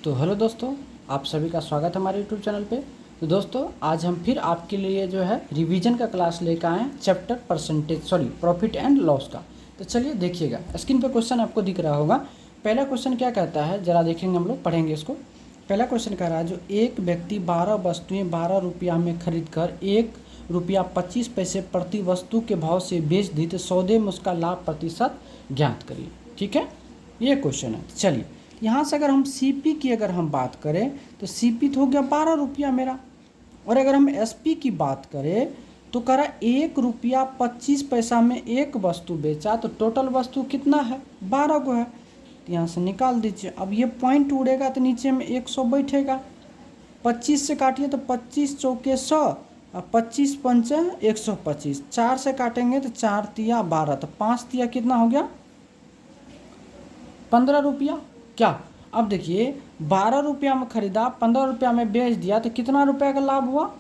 तो हेलो दोस्तों, आप सभी का स्वागत है हमारे यूट्यूब चैनल पे। तो दोस्तों आज हम फिर आपके लिए जो है रिवीजन का क्लास लेकर आए हैं चैप्टर प्रॉफिट एंड लॉस का। तो चलिए देखिएगा, स्क्रीन पे क्वेश्चन आपको दिख रहा होगा। पहला क्वेश्चन क्या कहता है जरा देखेंगे, हम लोग पढ़ेंगे इसको। पहला क्वेश्चन कह रहा है, जो एक व्यक्ति 12 वस्तुएँ 12 रुपया में खरीद कर 1 रुपया 25 पैसे प्रति वस्तु के भाव से बेच दी तो सौदे में उसका लाभ प्रतिशत ज्ञात करिए। ठीक है, ये क्वेश्चन है। चलिए यहाँ से अगर हम सीपी की अगर हम बात करें तो सीपी तो हो गया 12 रुपया मेरा, और अगर हम एसपी की बात करें तो करा 1 रुपया 25 पैसा में एक वस्तु बेचा, तो टोटल वस्तु कितना है 12 को है। तो यहाँ से निकाल दीजिए। अब ये पॉइंट उड़ेगा तो नीचे में 100 बैठेगा, 25 से काटिए तो 25 चौके 100 और 25 पंचे 125, 4 से काटेंगे तो 4 तिया 12, तो 5 तिया कितना हो गया 15 रुपया। क्या अब देखिए 12 रुपया में खरीदा, 15 रुपया में बेच दिया, तो कितना रुपया का लाभ हुआ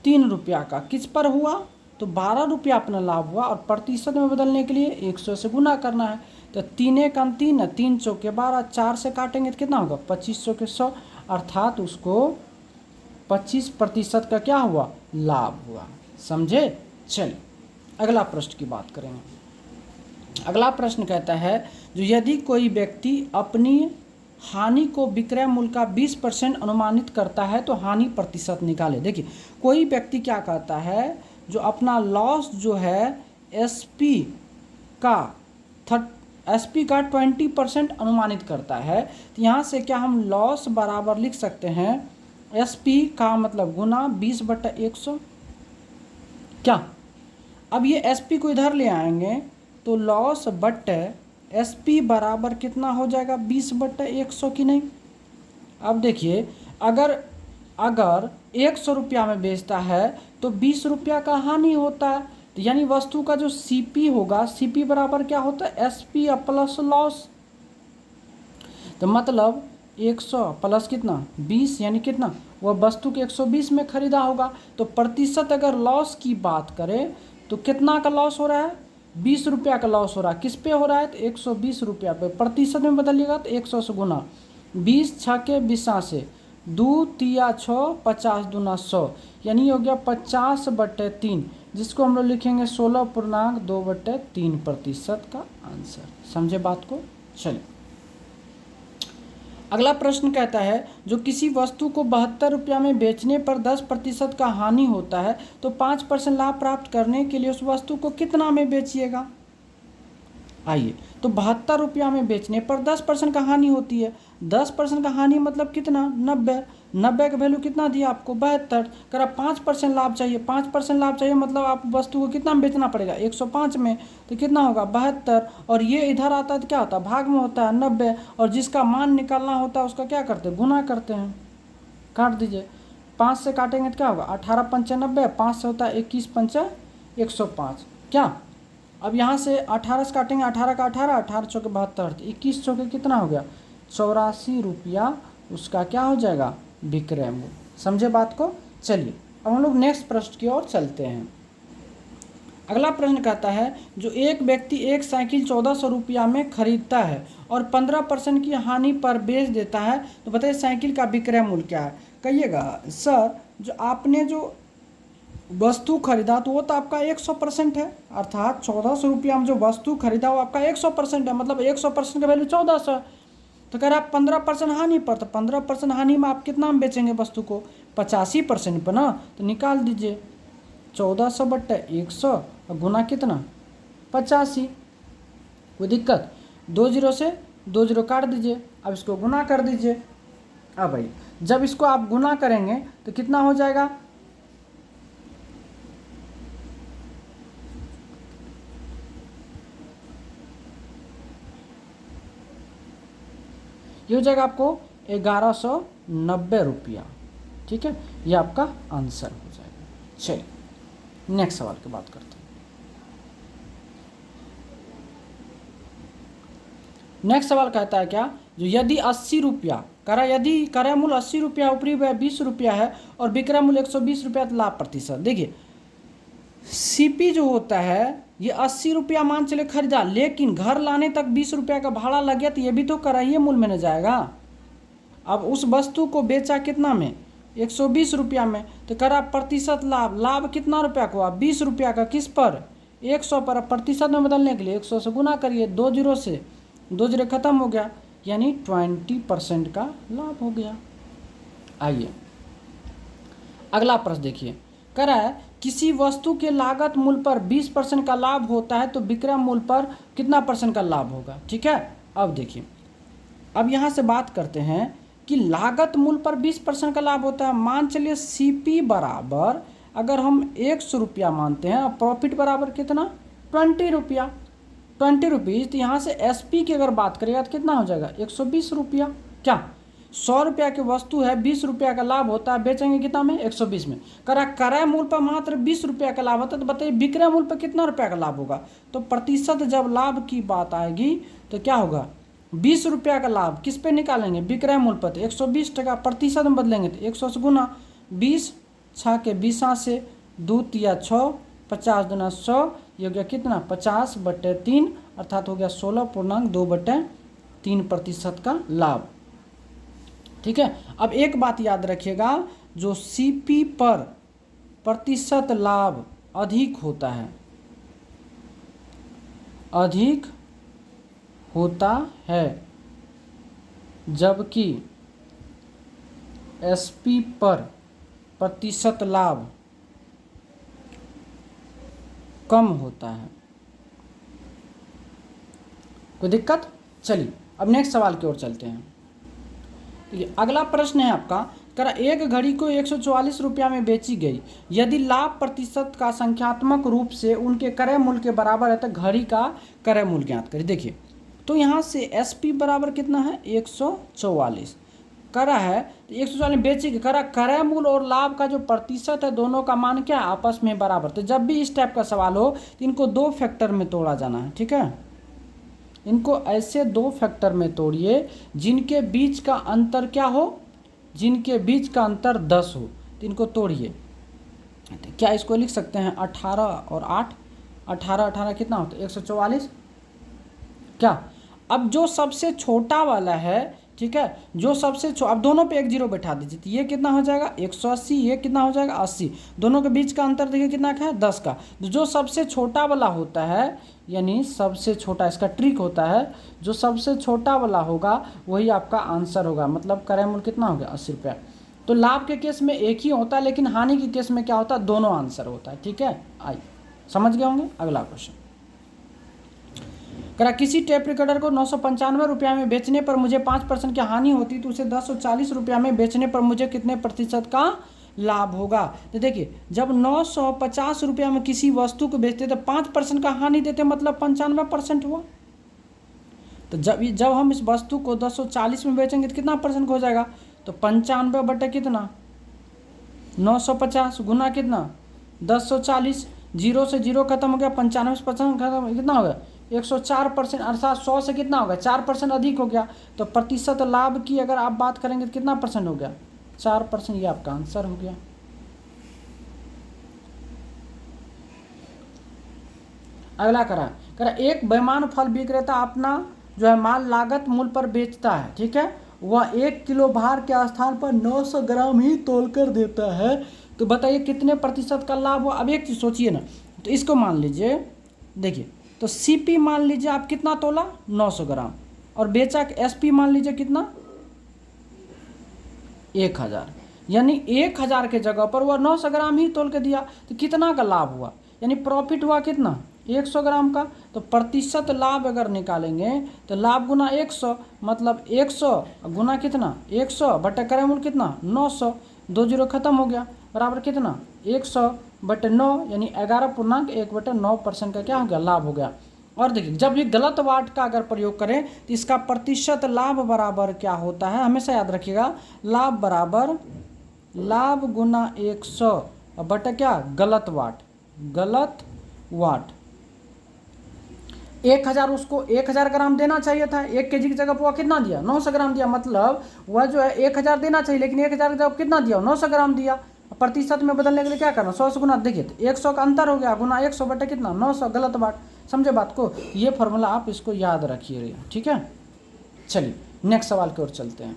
3 रुपया का। किस पर हुआ तो 12 रुपया अपना लाभ हुआ, और प्रतिशत में बदलने के लिए 100 से गुना करना है। तो 3 एकम 3, 3 चौके 12, 4 से काटेंगे तो कितना होगा 25 चौके 100, अर्थात उसको 25% का क्या हुआ लाभ हुआ। समझे। चलिए अगला प्रश्न की बात करेंगे। अगला प्रश्न कहता है, जो यदि कोई व्यक्ति अपनी हानि को विक्रय मूल्य का 20% अनुमानित करता है तो हानि प्रतिशत निकाले। देखिए कोई व्यक्ति क्या कहता है, जो अपना लॉस जो है एसपी का 20% अनुमानित करता है, तो यहाँ से क्या हम लॉस बराबर लिख सकते हैं एसपी का मतलब गुना 20/100। क्या अब ये एसपी को इधर ले आएंगे तो लॉस बट्टे एसपी बराबर कितना हो जाएगा 20/100 की नहीं। अब देखिए अगर 100 रुपया में बेचता है तो 20 रुपया का हानि होता है, तो यानी वस्तु का जो सीपी होगा, सीपी बराबर क्या होता है एसपी प्लस लॉस। तो मतलब 100 प्लस कितना 20, यानी कितना वह वस्तु के 120 में खरीदा होगा। तो प्रतिशत अगर लॉस की बात करें तो कितना का लॉस हो रहा है 20 रुपया का लॉस हो रहा है। किस पे हो रहा है तो 120 रुपया पे। प्रतिशत में बदलिएगा तो 100 से गुना, 20 छके 20 से 2 तिया 6, 50 दूना 100, यानी हो गया 50/3, जिसको हम लोग लिखेंगे 16.2/3% का आंसर। समझे बात को। चलिए अगला प्रश्न कहता है, जो किसी वस्तु को 72 रुपया में बेचने पर 10% का हानि होता है तो 5% लाभ प्राप्त करने के लिए उस वस्तु को कितना में बेचिएगा। आइए, तो 72 रुपया में बेचने पर 10% का हानि होती है। 10% का हानि मतलब कितना 90, 90 का वैल्यू कितना दिया आपको 72। अगर आप 5% लाभ चाहिए, 5% लाभ चाहिए मतलब आप वस्तु को कितना में बेचना पड़ेगा 105 में, तो कितना होगा 72, और ये इधर आता है तो क्या होता है भाग में होता है 90, और जिसका मान निकालना होता है उसका क्या करते हैं गुना करते हैं। काट दीजिए, 5 से काटेंगे तो क्या होगा 18 पंचे 90, 5 से होता है 21 पंचे 105। क्या अब यहाँ से 18 से काटेंगे, 18 का 18, 18 चौके 72, 21 चौके कितना हो गया 84 रुपया उसका क्या हो जाएगा विक्रय मूल्य। समझे बात को। चलिए अब हम लोग नेक्स्ट प्रश्न की ओर चलते हैं। अगला प्रश्न कहता है, जो एक व्यक्ति एक साइकिल 1400 रुपया में खरीदता है और 15% की हानि पर बेच देता है, तो बताइए साइकिल का विक्रय मूल्य क्या है। कहिएगा सर जो आपने जो वस्तु खरीदा तो वो तो आपका 100% है, अर्थात 1400 रुपया में जो वस्तु खरीदा वो आपका 100% है, मतलब 100% का वैल्यू 1400 है। तो कह रहा आप 15% हानि पर, तो 15% हानि में आप कितना में बेचेंगे वस्तु को 85% पर ना। तो निकाल दीजिए 1400/100 और गुना कितना 85। कोई दिक्कत, 2 जीरो से 2 जीरो काट दीजिए। अब इसको गुना कर दीजिए। अब भाई जब इसको आप गुना करेंगे तो कितना हो जाएगा ये हो जाएगा आपको 1190 रुपया। ठीक है, ये आपका आंसर हो जाएगा। चलिए नेक्स्ट सवाल की बात करते हैं। नेक्स्ट सवाल कहता है क्या, जो यदि 80 रुपया यदि क्रय मूल्य 80 रुपया, ऊपरी व्यय 20 रुपया है और विक्रय मूल्य 120 रुपया, तो लाभ प्रतिशत। देखिए सीपी जो होता है ये 80 रुपया मान चले खरीदा, लेकिन घर लाने तक 20 रुपया का भाड़ा लग गया, तो ये भी तो क्रय मूल्य में न जाएगा। अब उस वस्तु को बेचा कितना में, 120 रुपया में। तो करा प्रतिशत लाभ, लाभ कितना रुपया को, 20 रुपया का, किस पर, 100 पर। अब प्रतिशत में बदलने के लिए 100 से गुना करिए, 2 जीरो से 2 जीरो खत्म हो गया, यानी 20% का लाभ हो गया। आइए अगला प्रश्न देखिए, कह रहा है किसी वस्तु के लागत मूल्य पर 20% का लाभ होता है तो विक्रय मूल्य पर कितना % का लाभ होगा। ठीक है, अब देखिए, अब यहाँ से बात करते हैं कि लागत मूल्य पर 20% का लाभ होता है। मान चलिए सीपी बराबर अगर हम 100 रुपया मानते हैं और प्रॉफिट बराबर कितना, 20 रुपया, 20 रुपीज़। तो यहाँ से एसपी की अगर बात करेगा तो कितना हो जाएगा, 120 रुपया। क्या 100 रुपया की वस्तु है, 20 रुपया का लाभ होता है, बेचेंगे कितना में, 120 में। करा क्रय मूल्य पर मात्र 20 रुपया का लाभ होता है, तो बताइए विक्रय मूल्य पर कितना रुपया का लाभ होगा। तो प्रतिशत जब लाभ की बात आएगी तो क्या होगा, 20 रुपया का लाभ किस पे निकालेंगे, विक्रय मूल्य पर, तो 120 टका। प्रतिशत में बदलेंगे तो 100 से गुना, 20 6 के 20 से 2 तिया 6, 50 दुना 100, ये हो गया कितना, 50/3, अर्थात हो गया 16.2/3% का लाभ। ठीक है, अब एक बात याद रखिएगा, जो सीपी पर प्रतिशत लाभ अधिक होता है, अधिक होता है, जबकि एसपी पर प्रतिशत लाभ कम होता है। कोई दिक्कत? चलिए अब नेक्स्ट सवाल की ओर चलते हैं। अगला प्रश्न है आपका, करा एक घड़ी को 144 रुपया में बेची गई, यदि लाभ प्रतिशत का संख्यात्मक रूप से उनके क्रय मूल्य के बराबर है तो घड़ी का क्रय मूल्य ज्ञात करें। देखिए, तो यहाँ से एसपी बराबर कितना है, 144 करा है, तो 144 बेची, करा क्रय मूल्य और लाभ का जो प्रतिशत है दोनों का मान क्या आपस में बराबर। तो जब भी इस टाइप का सवाल हो तो इनको 2 फैक्टर में तोड़ा जाना है। ठीक है, इनको ऐसे 2 फैक्टर में तोड़िए जिनके बीच का अंतर क्या हो, जिनके बीच का अंतर 10 हो, तो इनको तोड़िए। तो क्या इसको लिख सकते हैं 18 और 8, 18 कितना होता है, 144। क्या अब जो सबसे छोटा वाला है, ठीक है, जो सबसे अब दोनों पे 1 जीरो बैठा दीजिए, तो ये कितना हो जाएगा 180, ये कितना हो जाएगा 80, दोनों के बीच का अंतर देखिए कितना का है, 10 का। जो सबसे छोटा वाला होता है, यानी सबसे छोटा, इसका ट्रिक होता है, जो सबसे छोटा वाला होगा वही आपका आंसर होगा, मतलब क्रय मूल्य कितना हो गया 80 रुपया। तो लाभ के केस में एक ही होता है, लेकिन हानि के केस में क्या होता है, दोनों आंसर होता है। ठीक है, आइए समझ गए होंगे। अगला क्वेश्चन, करा किसी टेप रिकॉर्डर को 995 रुपया में बेचने पर मुझे 5% की हानि होती, तो उसे 1040 रुपया में बेचने पर मुझे कितने प्रतिशत का लाभ होगा। तो देखिए, जब 950 रुपया में किसी वस्तु को बेचते तो 5% का हानि देते, मतलब 95% हुआ। तो जब हम इस वस्तु को 1040 में बेचेंगे तो कितना % हो जाएगा, तो 95 बटे कितना, 950 गुना कितना, 1040, जीरो से जीरो खत्म हो गया, 95% खत्म, कितना हो गया 104%, अर्थात 100 से कितना हो गया 4% अधिक हो गया। तो प्रतिशत लाभ की अगर आप बात करेंगे तो कितना % हो गया, 4%। ये आपका आंसर हो गया। अगला करा एक बेईमान फल विक्रेता अपना जो है माल लागत मूल्य पर बेचता है, ठीक है, वह 1 किलो भार के स्थान पर 900 ग्राम ही तोलकर देता है, तो बताइए कितने प्रतिशत का लाभ हुआ। अब एक चीज़ सोचिए ना, तो इसको मान लीजिए, देखिए, तो सीपी मान लीजिए आप कितना तोला 900 ग्राम, और बेचा एसपी मान लीजिए कितना 1000, यानी 1000 के जगह पर वह 900 ग्राम ही तोल के दिया, तो कितना का लाभ हुआ, यानी प्रॉफिट हुआ कितना 100 ग्राम का। तो प्रतिशत लाभ अगर निकालेंगे तो लाभ गुना 100, मतलब 100 गुना कितना 100 बटे क्रय मूल्य कितना 900, 2 जीरो खत्म हो गया, बराबर कितना 100/9, यानी 11.1/9% का क्या हो गया, लाभ हो गया। और देखिए, जब ये गलत वाट का अगर प्रयोग करें तो इसका प्रतिशत लाभ बराबर क्या होता है, हमेशा याद रखिएगा, लाभ बराबर लाभ गुना 100 बटे क्या, गलत वाट, गलत वाट। 1000 उसको 1000 ग्राम देना चाहिए था, 1 केजी की जगह पर वह कितना दिया 900 ग्राम दिया, मतलब वह जो है 1000 देना चाहिए, लेकिन 1000 की जगह कितना दिया 900 ग्राम दिया। प्रतिशत में बदलने के लिए क्या करना, 100 से गुना, देखिए तो 100 का अंतर हो गया, गुना 100 बटे कितना 900, गलत बात। समझे बात को, ये फॉर्मूला आप इसको याद रखिए, ठीक है। चलिए नेक्स्ट सवाल की ओर चलते हैं।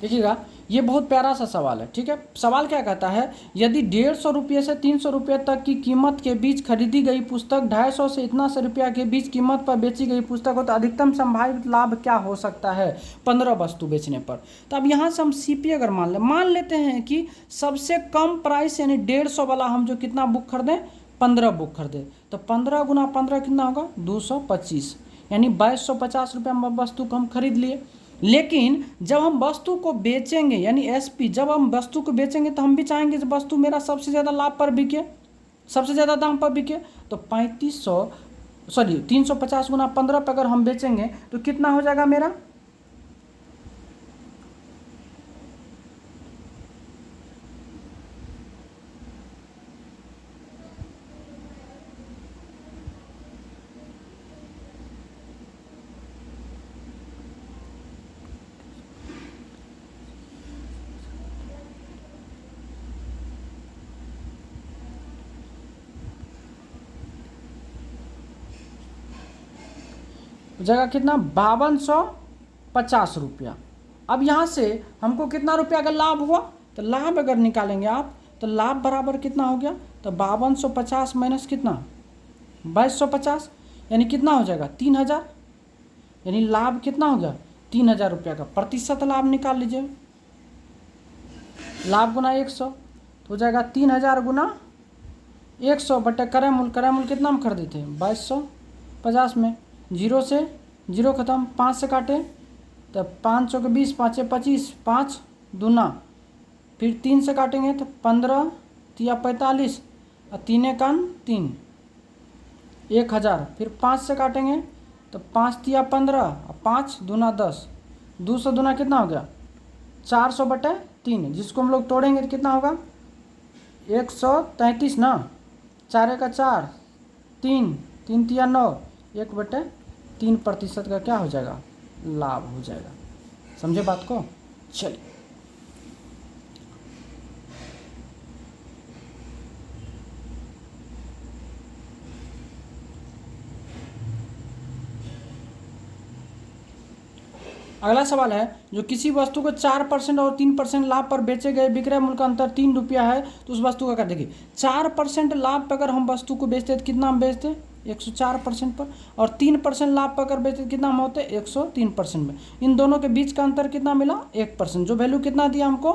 देखिएगा, ये बहुत प्यारा सा सवाल है। ठीक है, सवाल क्या कहता है, यदि 150 रुपये से 300 रुपये तक की कीमत के बीच खरीदी गई पुस्तक 250 से इतना से रुपया के बीच कीमत पर बेची गई पुस्तक हो तो अधिकतम संभावित लाभ क्या हो सकता है 15 वस्तु बेचने पर। तो अब यहाँ से हम सीपी अगर मान लेते हैं कि सबसे कम प्राइस यानी 150 वाला हम जो कितना बुक खरीदें, 15 बुक खरीदें, तो 15 गुना 15 कितना होगा, 225, यानी 2250 रुपये में वस्तु को हम खरीद लिए। लेकिन जब हम वस्तु को बेचेंगे यानी एसपी, जब हम वस्तु को बेचेंगे तो हम भी चाहेंगे कि वस्तु मेरा सबसे ज़्यादा लाभ पर बिके, सबसे ज़्यादा दाम पर बिके। तो 350 गुना 15 पर अगर हम बेचेंगे तो कितना हो जाएगा मेरा, जगह कितना 5250 रुपया। अब यहाँ से हमको कितना रुपया अगर लाभ हुआ, तो लाभ अगर निकालेंगे आप तो लाभ बराबर कितना हो गया, तो 5250 माइनस कितना 2250, यानी कितना हो जाएगा 3000, यानी लाभ कितना हो गया 3000 रुपया का प्रतिशत लाभ निकाल लीजिए। लाभ गुना 100 तो हो जाएगा 3000 गुना 100 बटे क्रय मूल्य कितना में खरीदे थे 2250 में, 0 से 0 खत्म, 5 से काटे तो 5 चौके 20, 5 25, 5 दूना, फिर 3 से काटेंगे तो 15 तिया 45 और 3 कान 3, 1000, फिर 5 से काटेंगे तो 5 तिया 15 और 5 दूना 10, 200 दूना कितना हो गया 400 बटे 3, जिसको हम लोग तोड़ेंगे तो कितना होगा 133 ना, 4 का 4, 3 तिया 9, 1/3% का क्या हो जाएगा लाभ हो जाएगा। समझे बात को। चलिए अगला सवाल है, जो किसी वस्तु को 4% और 3% लाभ पर बेचे गए विक्रय मूल्य का अंतर 3 रुपया है तो उस वस्तु का क्या, देखिए 4% लाभ पर अगर हम वस्तु को बेचते तो कितना हम बेचते 104% पर, और 3% लाभ पर अगर बेचते कितना हम होते 103% में। इन दोनों के बीच का अंतर कितना मिला 1%, जो वैल्यू कितना दिया हमको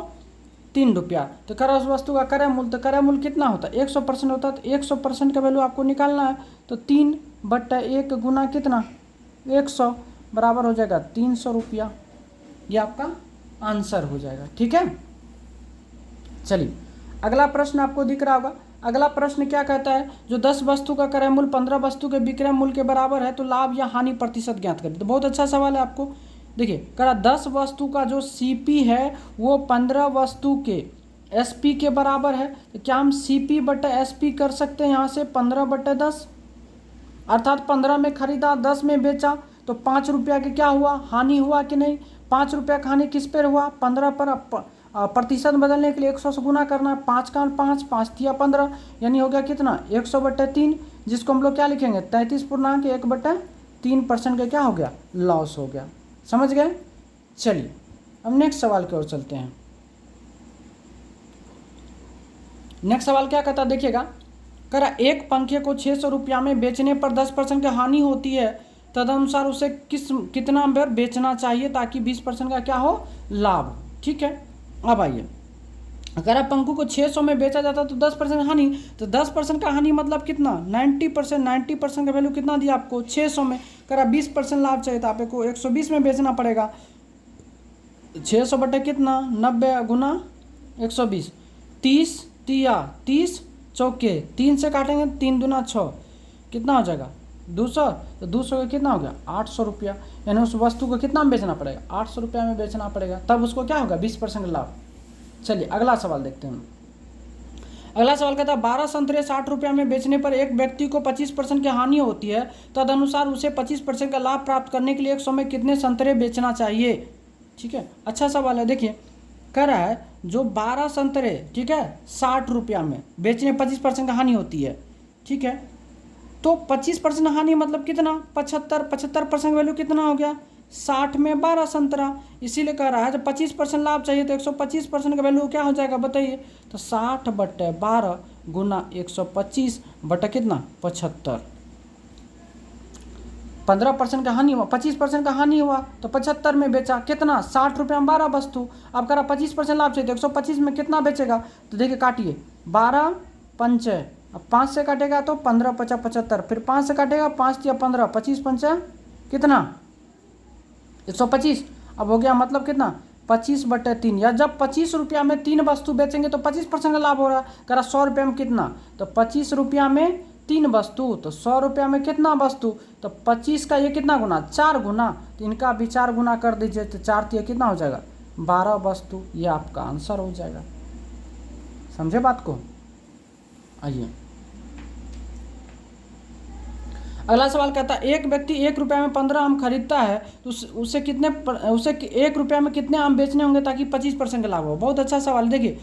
3 रुपया। तो करा उस वस्तु का क्रय मूल्य, तो क्रय मूल्य कितना होता है 100% होता है, तो 100% का वैल्यू आपको निकालना है, तो 3/1 गुना कितना 100 बराबर हो जाएगा 300 रुपया। ये आपका आंसर हो जाएगा। ठीक है, चलिए अगला प्रश्न आपको दिख रहा होगा। अगला प्रश्न क्या कहता है, जो 10 वस्तु का क्रय मूल्य 15 वस्तु के विक्रय मूल्य के बराबर है तो लाभ या हानि प्रतिशत ज्ञात करें। तो बहुत अच्छा सवाल है आपको। देखिए करा 10 वस्तु का जो सीपी है वो 15 वस्तु के एसपी के बराबर है, तो क्या हम सीपी बटे एसपी कर सकते हैं यहाँ से 15/10, अर्थात 15 में खरीदा 10 में बेचा, तो 5 रुपया के क्या हुआ हानि हुआ कि नहीं। 5 रुपया का हानि किस पर हुआ 15 पर, प्रतिशत बदलने के लिए 100 से गुना करना है, 5 का 5, 5 तिया 15, यानी हो गया कितना 100/3, जिसको हम लोग क्या लिखेंगे 33.1/3% का क्या हो गया लॉस हो गया। समझ गए। चलिए अब नेक्स्ट सवाल की ओर चलते हैं। नेक्स्ट सवाल क्या कहता है, देखिएगा करा एक पंखे को 600 रुपया में बेचने पर 10% की हानि होती है, तदनुसार उसे कितना बार बेचना चाहिए ताकि 20% का क्या हो लाभ। ठीक है, अब आइए, अगर आप पंखों को 600 में बेचा जाता तो 10% हानि, तो 10% का हानि मतलब कितना 90%, 90% का वैल्यू कितना दिया आपको 600 में। अगर आप 20% लाभ चाहिए तो आपको 120 में बेचना पड़ेगा। 600 बटे कितना 90 गुना 120, 30 तिया 30 चौके 3 से काटेंगे 3 दूना 6, कितना हो जाएगा 200, तो 200 का कितना हो गया 800 रुपया, यानी उस वस्तु को कितना में बेचना पड़ेगा 800 रुपया में बेचना पड़ेगा, तब उसको क्या होगा 20% का लाभ। चलिए अगला सवाल देखते हैं। अगला सवाल कहता है 12 संतरे 60 रुपया में बेचने पर एक व्यक्ति को 25% की हानि होती है, तदनुसार उसे 25% का लाभ प्राप्त करने के लिए 100 में कितने संतरे बेचना चाहिए। ठीक है, अच्छा सवाल है। देखिए कह रहा है जो 12 संतरे ठीक है 60 रुपया में बेचने 25% का हानि होती है। ठीक है, तो 25% हानि मतलब कितना 75% वैल्यू कितना हो गया 60 में 12 संतरा, इसीलिए कह रहा है जब 25% लाभ चाहिए तो 125% का वैल्यू क्या हो जाएगा बताइए। तो 60/12 गुना 125 बटा कितना 75। 15% का हानि हुआ, 25% का हानि हुआ तो 75 में बेचा, कितना 60 रुपये में 12 वस्तु। अब कह रहा 25% लाभ चाहिए तो 125 में कितना बेचेगा, तो देखिए काटिए 12 पंच, अब 5 से काटेगा तो 15 × 5 = 75, फिर 5 से काटेगा 5 × 15 25 पंच कितना 125। अब हो गया मतलब कितना 25/3, या जब 25 रुपया में 3 वस्तु बेचेंगे तो 25% का लाभ हो रहा है। कह रहा 100 रुपये में कितना, तो 25 रुपया में 3 वस्तु, तो 100 रुपया में कितना वस्तु, तो 25 का ये कितना गुना 4 गुना, तो इनका भी 4 गुना कर दीजिए, तो 4 × 3 कितना हो जाएगा 12 वस्तु। ये आपका आंसर हो जाएगा। समझे बात को। आइए अगला सवाल कहता है एक व्यक्ति 1 रुपये में 15 आम खरीदता है तो उसे 1 रुपये में कितने आम बेचने होंगे ताकि 25% का लाभ हो। बहुत अच्छा सवाल। देखिए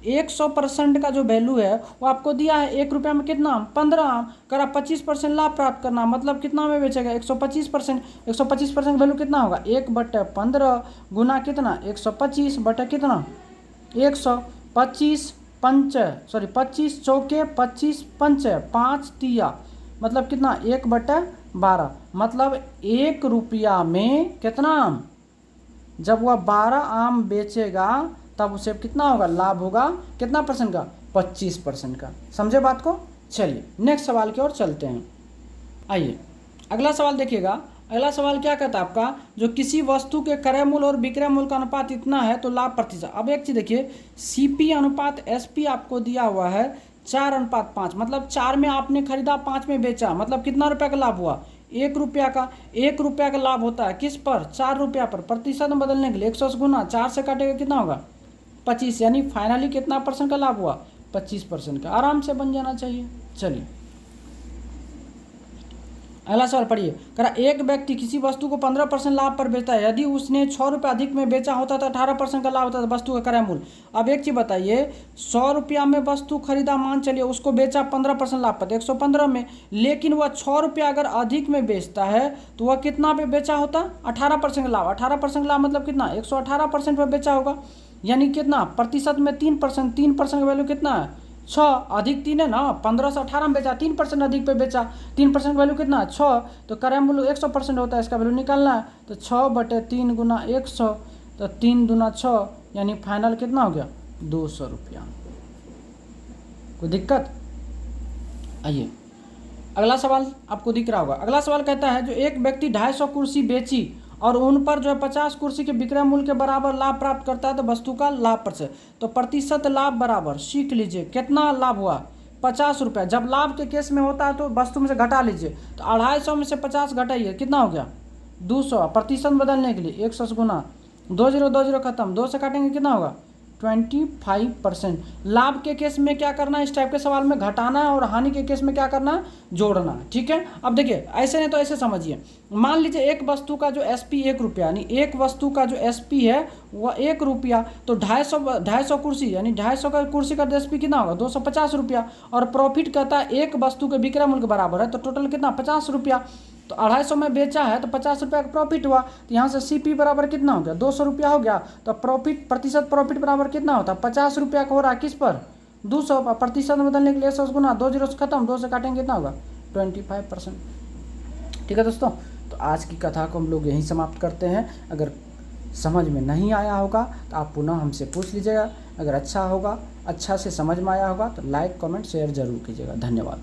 100% का जो वैल्यू है वो आपको दिया है 1 रुपये में कितना आम 15 आम, कर आप 25% लाभ प्राप्त करना, मतलब कितना में बेचेगा 125%। 125% वैल्यू कितना होगा 1/15 गुना कितना 125 बटा कितना 125 25 चौके 25 पंच 5 तिया, मतलब कितना 1/12, मतलब 1 रुपया में कितना आम, जब वह 12 आम बेचेगा तब उसे कितना होगा लाभ होगा, कितना परसेंट का 25% का। समझे बात को। चलिए नेक्स्ट सवाल की ओर चलते हैं। आइए अगला सवाल देखिएगा। अगला सवाल क्या कहता है आपका, जो किसी वस्तु के क्रय मूल्य और विक्रय मूल्य का अनुपात इतना है तो लाभ प्रतिशत। अब एक चीज़ देखिए CP अनुपात SP आपको दिया हुआ है 4:5, मतलब 4 में आपने खरीदा 5 में बेचा, मतलब कितना रुपया का लाभ हुआ 1 रुपया का। 1 रुपया का लाभ होता है किस पर 4 रुपया पर। प्रतिशत में बदलने के लिए 100 गुना 4 से काटेगा कितना होगा 25, यानी फाइनली कितना % का लाभ हुआ 25% का। आराम से बन जाना चाहिए। चलिए अगला सवाल पढ़िए। कह रहा एक व्यक्ति किसी वस्तु को 15% लाभ पर बेचता है, यदि उसने 6 रुपये अधिक में बेचा होता तो 18% का लाभ होता था वस्तु का क्रय मूल्य। अब एक चीज़ बताइए 100 रुपया में वस्तु खरीदा, मान चलिए उसको बेचा 15% लाभ पर 115 में, लेकिन वह 6 रुपया अगर अधिक में बेचता है तो वह कितना पे बेचा होता 18% का लाभ। 18% लाभ मतलब कितना 118% पर बेचा होगा, यानी कितना प्रतिशत में 3%। 3% का वैल्यू कितना है 6, अधिक 3 है ना, 15 से 18 में बेचा 3% अधिक पे बेचा, 3% का वैल्यू कितना 6, तो क्रय मूल्य 100% होता है, इसका वैल्यू निकालना है तो 6/3 गुना 100, तो 3 दूना 6, यानी फाइनल कितना हो गया 200 रुपया। कोई दिक्कत। आइए अगला सवाल आपको दिख रहा होगा। अगला सवाल कहता है जो एक व्यक्ति 250 कुर्सी बेची और उन पर जो है 50 कुर्सी के विक्रय मूल्य के बराबर लाभ प्राप्त करता है तो वस्तु का लाभ प्रतिशत, तो प्रतिशत लाभ बराबर सीख लीजिए कितना लाभ हुआ 50 रुपया। जब लाभ के केस में होता है तो वस्तु में से घटा लीजिए, तो 250 में से 50 घटाइए कितना हो गया 200। प्रतिशत बदलने के लिए 100 गुना 20 खत्म, 2 से काटेंगे कितना होगा 25%। लाभ के केस में क्या करना है, इस टाइप के सवाल में घटाना है, और हानि के केस में क्या करना है जोड़ना है। ठीक है। अब देखिए ऐसे नहीं तो ऐसे समझिए, मान लीजिए एक वस्तु का जो SP 1 रुपया, यानी एक वस्तु का जो SP है वह 1 रुपया, तो 250 कुर्सी यानी 250 का कुर्सी का SP कितना होगा 250 रुपया, और प्रॉफिट कहता है एक वस्तु के विक्रय मूल्य के बराबर है, तो टोटल कितना 50 रुपया। तो 250 में बेचा है तो 50 रुपया का प्रॉफिट हुआ, तो यहाँ से CP बराबर कितना हो गया 200 रुपया हो गया। तो प्रॉफिट प्रतिशत प्रॉफिट बराबर कितना होता है 50 रुपया का हो रहा है किस पर 200, प्रतिशत में बदलने के लिए 100 गुना 20 से खत्म, 2 से काटेंगे कितना होगा 25%। ठीक है दोस्तों, तो आज की कथा को हम लोग यहीं समाप्त करते हैं। अगर समझ में नहीं आया होगा तो आप पुनः हमसे पूछ लीजिएगा, अगर अच्छा से समझ में आया होगा तो लाइक कमेंट शेयर जरूर कीजिएगा। धन्यवाद।